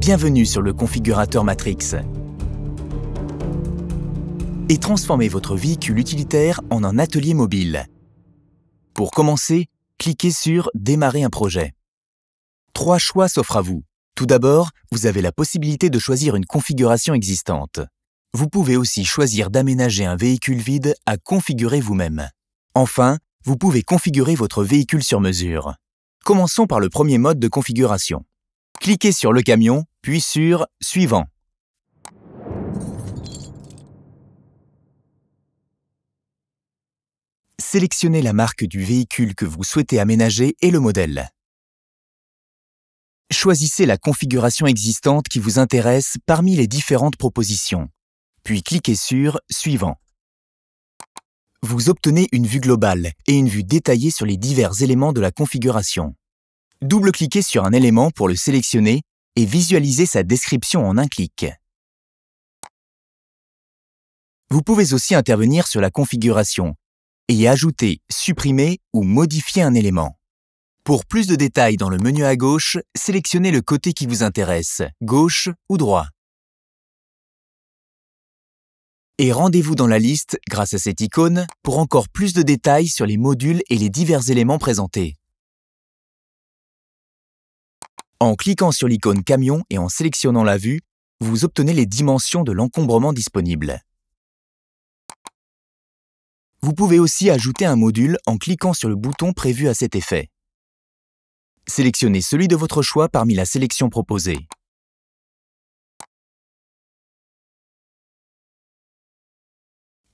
Bienvenue sur le configurateur Matrix. Et transformez votre véhicule utilitaire en un atelier mobile. Pour commencer, cliquez sur « Démarrer un projet ». 3 choix s'offrent à vous. Tout d'abord, vous avez la possibilité de choisir une configuration existante. Vous pouvez aussi choisir d'aménager un véhicule vide à configurer vous-même. Enfin, vous pouvez configurer votre véhicule sur mesure. Commençons par le premier mode de configuration. Cliquez sur le camion, puis sur « Suivant ». Sélectionnez la marque du véhicule que vous souhaitez aménager et le modèle. Choisissez la configuration existante qui vous intéresse parmi les différentes propositions, puis cliquez sur « Suivant ». Vous obtenez une vue globale et une vue détaillée sur les divers éléments de la configuration. Double-cliquez sur un élément pour le sélectionner et visualisez sa description en un clic. Vous pouvez aussi intervenir sur la configuration et y ajouter, supprimer ou modifier un élément. Pour plus de détails dans le menu à gauche, sélectionnez le côté qui vous intéresse, gauche ou droit. Et rendez-vous dans la liste, grâce à cette icône, pour encore plus de détails sur les modules et les divers éléments présentés. En cliquant sur l'icône camion et en sélectionnant la vue, vous obtenez les dimensions de l'encombrement disponible. Vous pouvez aussi ajouter un module en cliquant sur le bouton prévu à cet effet. Sélectionnez celui de votre choix parmi la sélection proposée.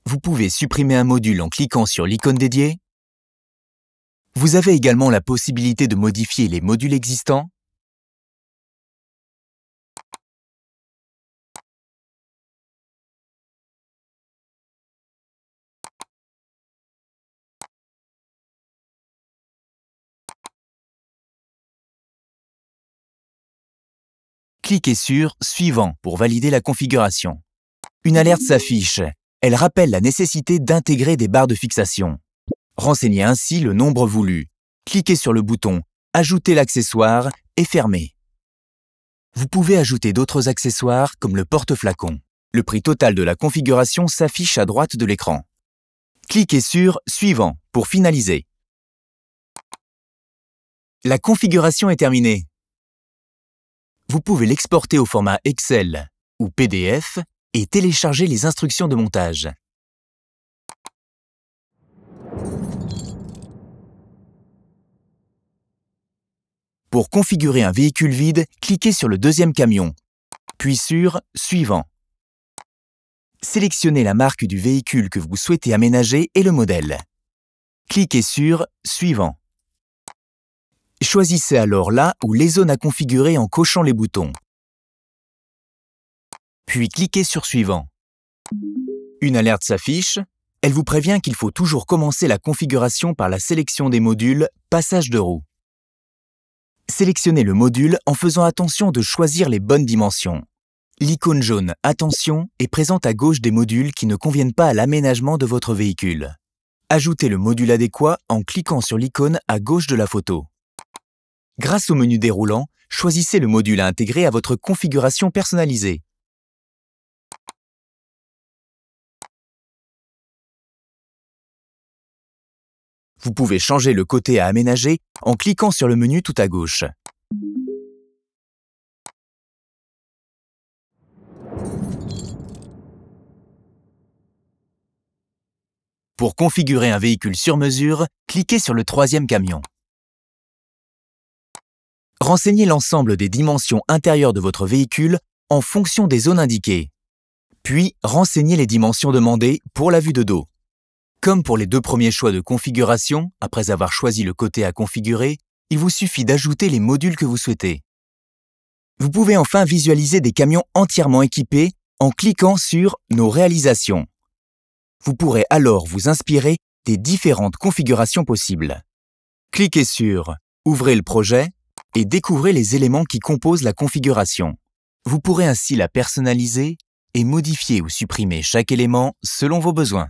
Vous pouvez supprimer un module en cliquant sur l'icône dédiée. Vous avez également la possibilité de modifier les modules existants. Cliquez sur « Suivant » pour valider la configuration. Une alerte s'affiche. Elle rappelle la nécessité d'intégrer des barres de fixation. Renseignez ainsi le nombre voulu. Cliquez sur le bouton « Ajouter l'accessoire » et fermez. Vous pouvez ajouter d'autres accessoires comme le porte-flacon. Le prix total de la configuration s'affiche à droite de l'écran. Cliquez sur « Suivant » pour finaliser. La configuration est terminée. Vous pouvez l'exporter au format Excel ou PDF et télécharger les instructions de montage. Pour configurer un véhicule vide, cliquez sur le deuxième camion, puis sur « Suivant ». Sélectionnez la marque du véhicule que vous souhaitez aménager et le modèle. Cliquez sur « Suivant ». Choisissez alors là ou les zones à configurer en cochant les boutons. Puis cliquez sur « Suivant ». Une alerte s'affiche. Elle vous prévient qu'il faut toujours commencer la configuration par la sélection des modules « Passage de roue ». Sélectionnez le module en faisant attention de choisir les bonnes dimensions. L'icône jaune « Attention » est présente à gauche des modules qui ne conviennent pas à l'aménagement de votre véhicule. Ajoutez le module adéquat en cliquant sur l'icône à gauche de la photo. Grâce au menu déroulant, choisissez le module à intégrer à votre configuration personnalisée. Vous pouvez changer le côté à aménager en cliquant sur le menu tout à gauche. Pour configurer un véhicule sur mesure, cliquez sur le troisième camion. Renseignez l'ensemble des dimensions intérieures de votre véhicule en fonction des zones indiquées. Puis, renseignez les dimensions demandées pour la vue de dos. Comme pour les 2 premiers choix de configuration, après avoir choisi le côté à configurer, il vous suffit d'ajouter les modules que vous souhaitez. Vous pouvez enfin visualiser des camions entièrement équipés en cliquant sur « Nos réalisations ». Vous pourrez alors vous inspirer des différentes configurations possibles. Cliquez sur « Ouvrez le projet » et découvrez les éléments qui composent la configuration. Vous pourrez ainsi la personnaliser et modifier ou supprimer chaque élément selon vos besoins.